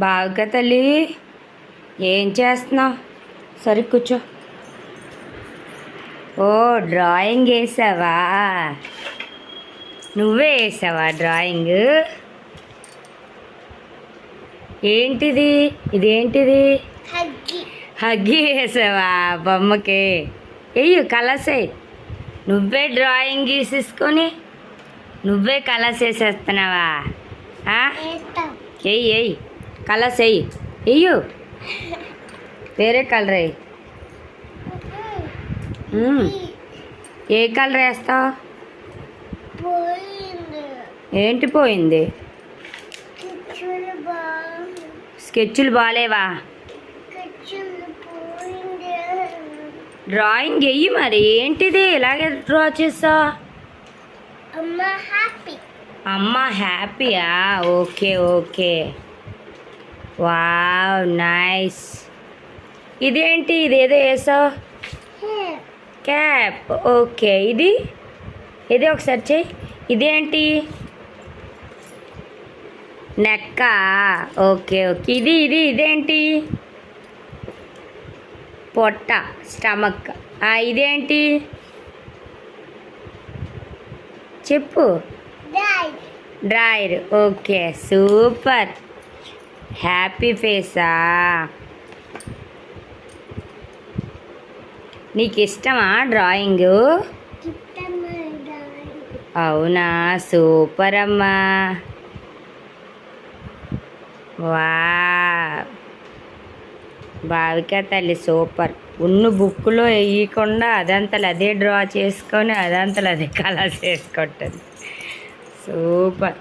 బాగా తల్లి, ఏం చేస్తున్నావు? సరే కూర్చో. ఓ, డ్రాయింగ్ వేసావా? నువ్వే వేసావా డ్రాయింగ్? ఏంటిది? ఇదేంటిది? హగ్గి వేసావా బొమ్మకి? వెయ్యి కలర్స్ వేయి. నువ్వే డ్రాయింగ్ గీసేసుకొని నువ్వే కలర్స్ వేసేస్తున్నావా? వెయ్యి వెయ్యి కలర్స్ వెయ్యి. వెయ్యు, వేరే కలర్ వేయి. ఏ కలర్ వేస్తావు? ఏంటి పోయింది? స్కెచ్లు బాగాలేవా? డ్రాయింగ్ వెయ్యి. మరి ఏంటిది ఇలాగే డ్రా చేసావు? అమ్మ హ్యాపీయా? Okay okay, wow nice. ఇదేంటి? ఇదేదో వేసావు, క్యాప్. ఓకే, ఇది ఇది ఒకసారి చెయ్యి. ఇదేంటి? నెక్క. ఓకే ఓకే, ఇదేంటి? పొట్ట, స్టమక్. ఇదేంటి చెప్పు? డ్రాయర్. Okay super. హ్యాపీ ఫేసా? నీకు ఇష్టమా డ్రాయింగ్? అవునా, సూపర్ అమ్మా. వా, భావిక తల్లి సూపర్. బుక్లో వేయకుండా అదంతలు అదే డ్రా చేసుకొని అదంతలు అదే కలర్స్ వేసుకుంటుంది. సూపర్.